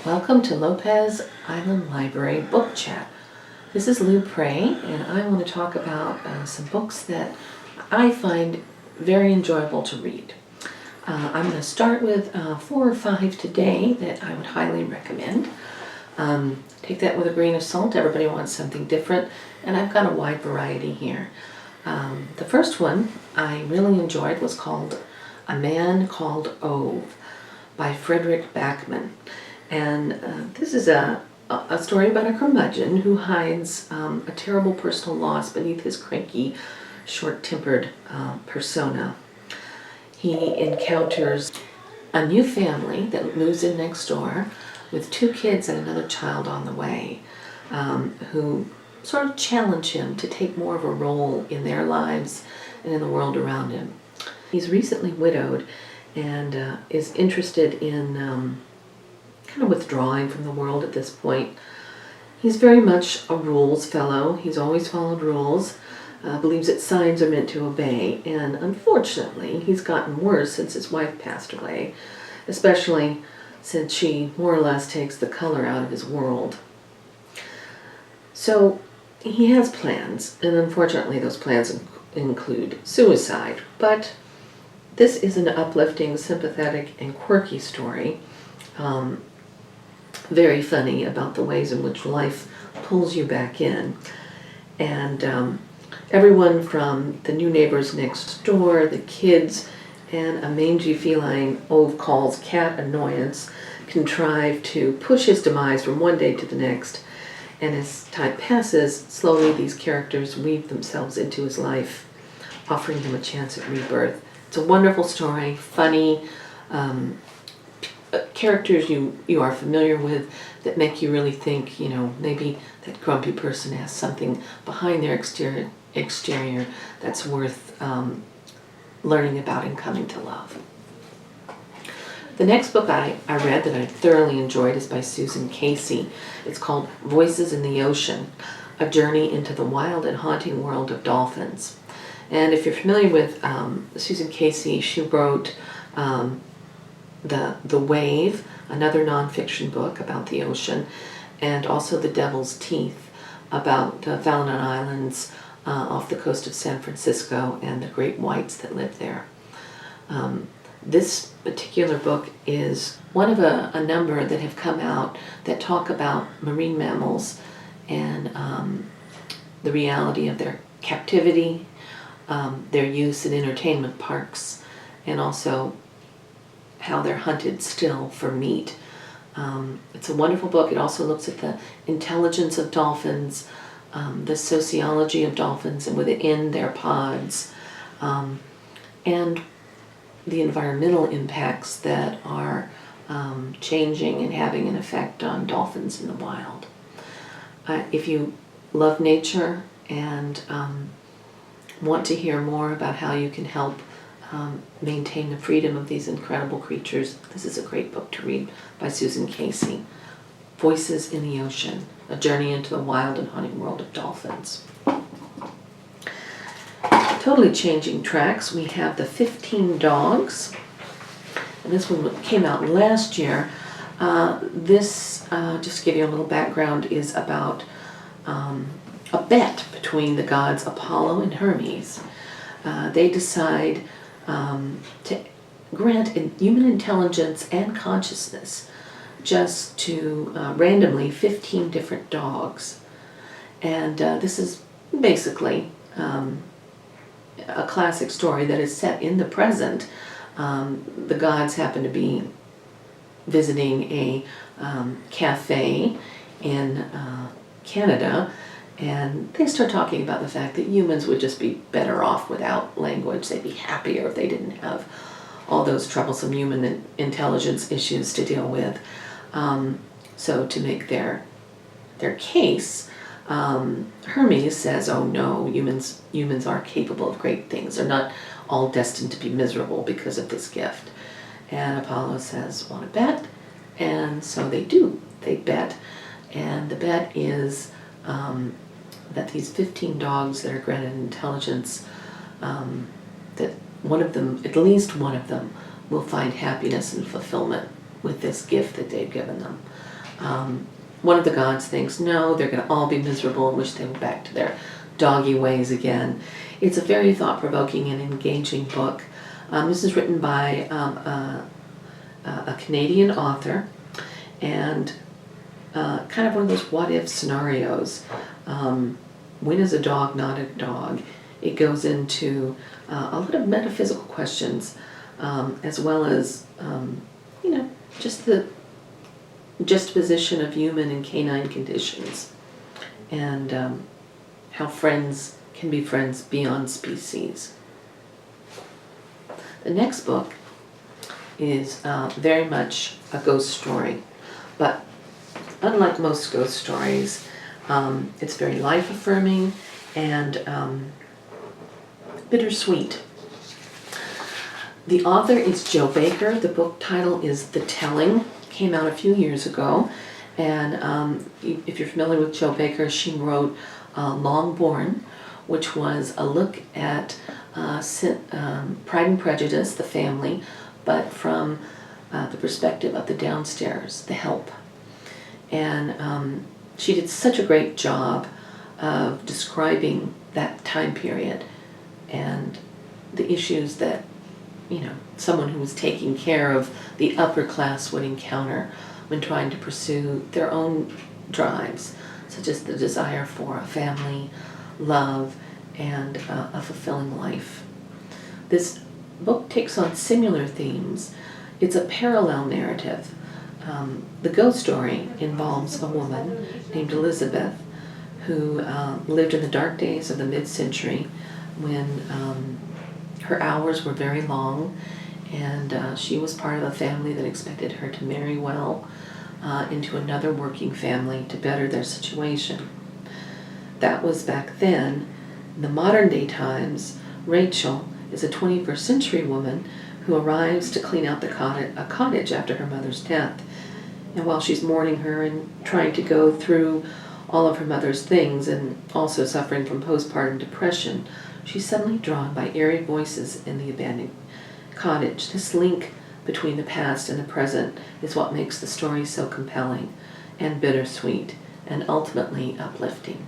Welcome to Lopez Island Library Book Chat. This is Lou Prey, and I want to talk about some books that I find very enjoyable to read. I'm going to start with 4 or 5 today that I would highly recommend. Take that with a grain of salt. Everybody wants something different, and I've got a wide variety here. The first one I really enjoyed was called A Man Called Ove by Fredrik Backman. And this is a story about a curmudgeon who hides a terrible personal loss beneath his cranky, short-tempered persona. He encounters a new family that moves in next door with 2 kids and another child on the way, who sort of challenge him to take more of a role in their lives and in the world around him. He's recently widowed and is interested in kind of withdrawing from the world at this point. He's very much a rules fellow. He's always followed rules, believes that signs are meant to obey, and unfortunately he's gotten worse since his wife passed away, especially since she more or less takes the color out of his world. So he has plans, and unfortunately those plans include suicide, but this is an uplifting, sympathetic, and quirky story. Very funny about the ways in which life pulls you back in. And everyone from the new neighbors next door, the kids, and a mangy feline Ove calls Cat Annoyance contrive to push his demise from one day to the next. And as time passes, slowly these characters weave themselves into his life, offering him a chance at rebirth. It's a wonderful story, funny, characters you are familiar with that make you really think, maybe that grumpy person has something behind their exterior that's worth learning about and coming to love. The next book I read that I thoroughly enjoyed is by Susan Casey. It's called Voices in the Ocean, A Journey into the Wild and Haunting World of Dolphins. And if you're familiar with Susan Casey, she wrote The Wave, another nonfiction book about the ocean, and also The Devil's Teeth, about the Fallon Islands off the coast of San Francisco and the great whites that live there. This particular book is one of a number that have come out that talk about marine mammals and the reality of their captivity, their use in entertainment parks, and also how they're hunted still for meat. It's a wonderful book. It also looks at the intelligence of dolphins, the sociology of dolphins and within their pods, and the environmental impacts that are changing and having an effect on dolphins in the wild. If you love nature and want to hear more about how you can help maintain the freedom of these incredible creatures, this is a great book to read by Susan Casey. Voices in the Ocean, A Journey into the Wild and Haunting World of Dolphins. Totally changing tracks, we have The 15 Dogs, and this one came out last year. This, just to give you a little background, is about a bet between the gods Apollo and Hermes. They decide to grant human intelligence and consciousness just to randomly 15 different dogs. And this is basically a classic story that is set in the present. The gods happen to be visiting a cafe in Canada, and they start talking about the fact that humans would just be better off without language. They'd be happier if they didn't have all those troublesome human intelligence issues to deal with. So to make their case, Hermes says, oh no, humans are capable of great things. They're not all destined to be miserable because of this gift. And Apollo says, want to bet? And so they do. They bet. And the bet is that these 15 dogs that are granted intelligence, that one of them, at least one of them, will find happiness and fulfillment with this gift that they've given them. One of the gods thinks, no, they're going to all be miserable and wish they were back to their doggy ways again. It's a very thought-provoking and engaging book. This is written by a Canadian author, and kind of one of those what-if scenarios. When is a dog not a dog? It goes into a lot of metaphysical questions, as well as, just the juxtaposition of human and canine conditions, and how friends can be friends beyond species. The next book is very much a ghost story, but unlike most ghost stories, it's very life-affirming and bittersweet. The author is Jo Baker. The book title is The Telling. Came out a few years ago, and if you're familiar with Jo Baker, she wrote Longbourn, which was a look at Pride and Prejudice, the family, but from the perspective of the downstairs, the help. And she did such a great job of describing that time period and the issues that someone who was taking care of the upper class would encounter when trying to pursue their own drives, such as the desire for a family, love, and a fulfilling life. This book takes on similar themes. It's a parallel narrative. The ghost story involves a woman named Elizabeth who lived in the dark days of the mid-century when her hours were very long, and she was part of a family that expected her to marry well into another working family to better their situation. That was back then. In the modern day times, Rachel is a 21st century woman who arrives to clean out a cottage after her mother's death. And while she's mourning her and trying to go through all of her mother's things and also suffering from postpartum depression, she's suddenly drawn by eerie voices in the abandoned cottage. This link between the past and the present is what makes the story so compelling and bittersweet and ultimately uplifting.